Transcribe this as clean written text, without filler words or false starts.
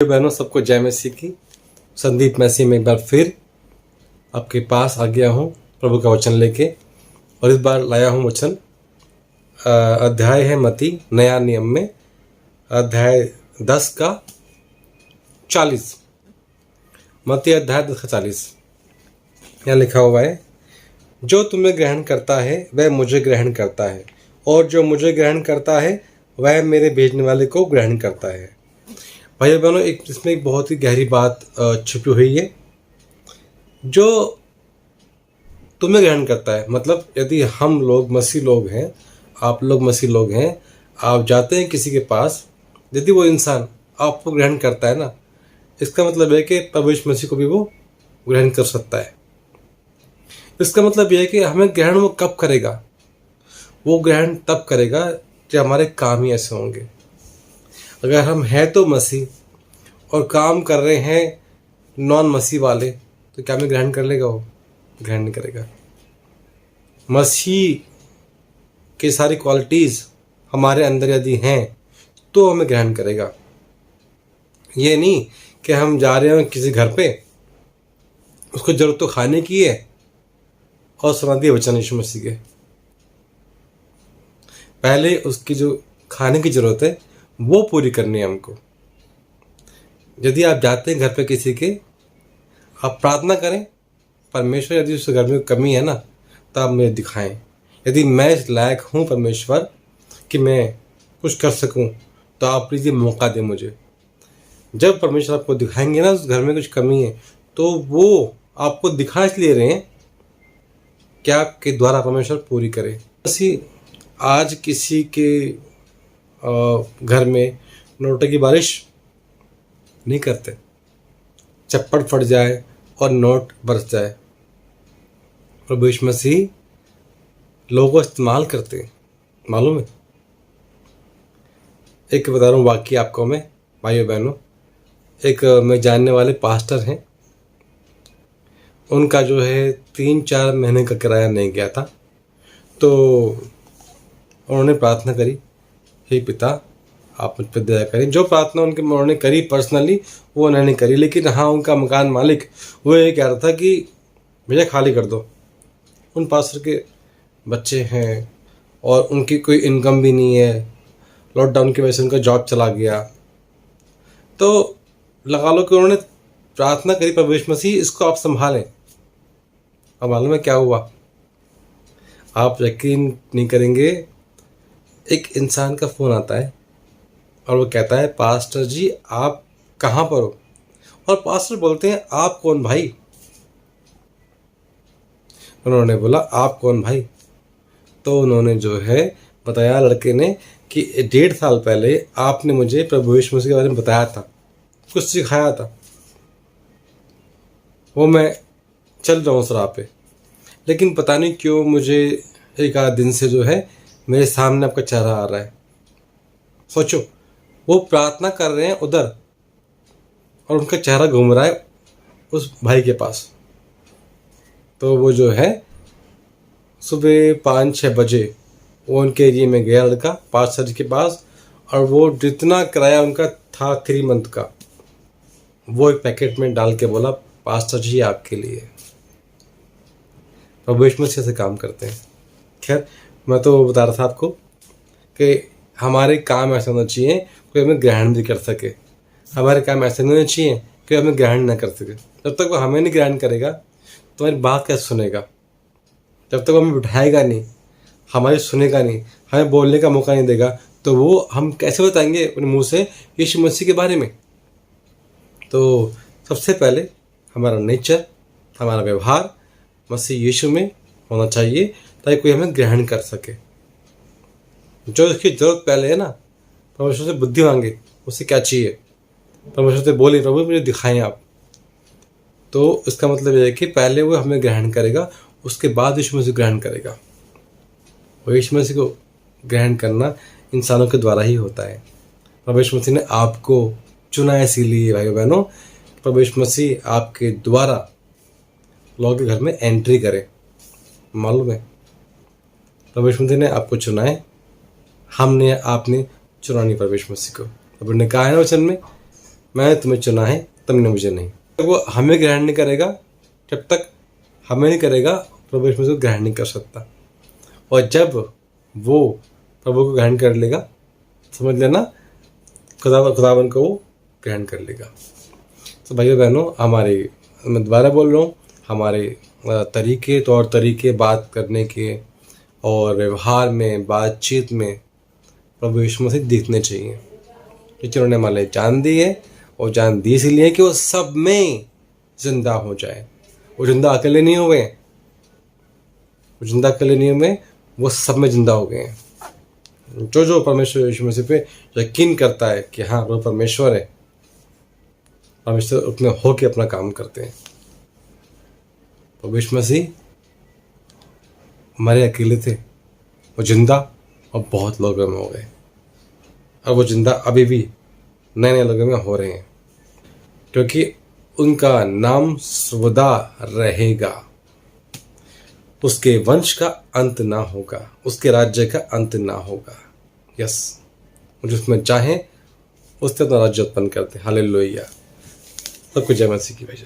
भाइयों बहनों, सबको जय मसीह की। संदीप मसीह में एक बार फिर आपके पास आ गया हूँ प्रभु का वचन लेके। और इस बार लाया हूँ वचन, अध्याय है मत्ती नया नियम में, अध्याय 10 का 40। मत्ती अध्याय 10 का 40 यहाँ लिखा हुआ है, जो तुम्हें ग्रहण करता है वह मुझे ग्रहण करता है, और जो मुझे ग्रहण करता है वह मेरे भेजने वाले को ग्रहण करता है। भाइयों बहनों, इसमें एक बहुत ही गहरी बात छुपी हुई है। जो तुम्हें ग्रहण करता है, मतलब यदि हम लोग मसीह लोग हैं, आप लोग मसीह लोग हैं, आप जाते हैं किसी के पास, यदि वो इंसान आपको ग्रहण करता है ना, इसका मतलब है कि प्रभु यीशु मसीह को भी वो ग्रहण कर सकता है। इसका मतलब यह है कि हमें ग्रहण वो कब करेगा? वो ग्रहण तब करेगा जब हमारे काम ही ऐसे होंगे। अगर हम हैं तो मसीह और काम कर रहे हैं नॉन मसीह वाले, तो क्या हमें ग्रहण कर लेगा? वो ग्रहण नहीं करेगा। मसीह की सारी क्वालिटीज़ हमारे अंदर यदि हैं तो हमें ग्रहण करेगा। ये नहीं कि हम जा रहे हैं किसी घर पे, उसको जरूरत तो खाने की है और सुना दिए वचन यीशु मसीह के। पहले उसकी जो खाने की जरूरत है वो पूरी करनी है हमको। यदि आप जाते हैं घर पे किसी के, आप प्रार्थना करें, परमेश्वर यदि उस घर में कमी है ना तो आप मुझे दिखाएं। यदि मैं इस लायक हूँ परमेश्वर कि मैं कुछ कर सकूँ, तो आप प्लीज़ मौका दें मुझे। जब परमेश्वर आपको दिखाएंगे ना उस घर में कुछ कमी है, तो वो आपको दिखा इसलिए रहे हैं कि आपके द्वारा परमेश्वर पूरी करे। आज किसी के घर में नोटों की बारिश नहीं करते। चप्पड़ फट जाए और नोट बरस जाए, प्रभु यीशु मसीह लोगों को इस्तेमाल करते हैं, मालूम है। एक बता रहा हूँ वाकई आपको मैं, भाइयों बहनों। एक मैं जानने वाले पास्टर हैं, उनका जो है 3-4 महीने का किराया नहीं गया था। तो उन्होंने प्रार्थना करी, हे पिता आप मुझ पर दया करें। जो प्रार्थना उन्होंने करी पर्सनली वो उन्होंने करी, लेकिन हाँ, उनका मकान मालिक वो ये कह रहा था कि भैया खाली कर दो। उन पास्टर के बच्चे हैं और उनकी कोई इनकम भी नहीं है, लॉकडाउन की वजह से उनका जॉब चला गया। तो लगा लो कि उन्होंने प्रार्थना करी, प्रभु यीशु मसीह इसको आप संभालें। अब मालूम है क्या हुआ? आप यकीन नहीं करेंगे, एक इंसान का फ़ोन आता है और वो कहता है, पास्टर जी आप कहाँ पर हो? और पास्टर बोलते हैं, आप कौन भाई? उन्होंने बोला, आप कौन भाई? तो उन्होंने जो है बताया लड़के ने कि 1.5 साल पहले आपने मुझे प्रभु यीशु मसीह के बारे में बताया था, कुछ सिखाया था, वो मैं चल रहा हूँ उस राह पे, लेकिन पता नहीं क्यों मुझे एक आध दिन से जो है मेरे सामने आपका चेहरा आ रहा है। सोचो, वो प्रार्थना कर रहे हैं उधर और उनका चेहरा घूम रहा है उस भाई के पास। तो वो जो है सुबह 5-6 बजे वो उनके एरिया में गया लड़का पास्टर के पास, और वो जितना किराया उनका था 3 मंथ का, वो एक पैकेट में डाल के बोला, पास्टर जी आपके लिए। प्रभु यीशु मसीह से काम करते हैं। खैर, मैं तो बता रहा था आपको कि हमारे काम ऐसा होना चाहिए कोई हमें ग्रहण भी कर सके। हमारे काम ऐसे नहीं होने चाहिए कि हमें ग्रहण ना कर सके। जब तक वो हमें नहीं ग्रहण करेगा तो हमारी बात कैसे सुनेगा? जब तक वो हमें बिठाएगा नहीं, हमारी सुनेगा नहीं, हमें बोलने का मौका नहीं देगा, तो वो हम कैसे बताएंगे अपने मुंह से यीशु मसीह के बारे में? तो सबसे पहले हमारा नेचर, हमारा व्यवहार मसीह यीशु में होना चाहिए, ताकि कोई हमें ग्रहण कर सके। जो इसकी जरूरत पहले है ना, परमेश्वर से बुद्धि मांगे, उससे क्या चाहिए, परमेश्वर से बोले, प्रभु मुझे दिखाएं आप। तो इसका मतलब यह है कि पहले वो हमें ग्रहण करेगा, उसके बाद यीशु मसीह ग्रहण करेगा। और यीशु मसीह को ग्रहण करना इंसानों के द्वारा ही होता है। प्रभु यीशु मसीह ने आपको चुना है, इसीलिए भाई बहनों प्रभु यीशु मसीह आपके द्वारा लोगों के घर में एंट्री करे। मालूम है, प्रभु यीशु मसीह ने आपको चुना है, आपने चुना नहीं प्रभु यीशु मसीह को। प्रभु ने कहा है ना वचन में, मैंने तुम्हें चुना है, तुमने मुझे नहीं। वो हमें ग्रहण नहीं करेगा, जब तक हमें नहीं करेगा प्रभु यीशु मसीह को ग्रहण नहीं कर सकता। और जब वो प्रभु को ग्रहण कर लेगा, समझ लेना खुदावन को वो ग्रहण कर लेगा। तो भाइयों बहनों, हमारे, मैं दोबारा बोल रहा हूँ, हमारे तरीके, तौर तरीके बात करने के और व्यवहार में, बातचीत में प्रभु यीशु मसीह दिखने चाहिए, क्योंकि उन्होंने हमारे लिए जान दी है। और जान दी इसलिए कि वो सब में जिंदा हो जाए। वो जिंदा अकेले नहीं हुए, वो जिंदा अकेले नहीं हुए, वो सब में जिंदा हो गए हैं। जो जो परमेश्वर यीशु मसीह पे यकीन करता है कि हाँ वो परमेश्वर है, परमेश्वर उसमें होके अपना काम करते हैं। प्रभु यीशु मसीह हमारे अकेले थे, वो जिंदा और बहुत लोगों में हो गए, और वो जिंदा अभी भी नए नए लोगों में हो रहे हैं, क्योंकि उनका नाम सर्वदा रहेगा। उसके वंश का अंत ना होगा, उसके राज्य का अंत ना होगा। यस, जिसमें चाहे उससे अपना राज्य उत्पन्न करते। हालेलुया। सबको जय मसीह की। भाई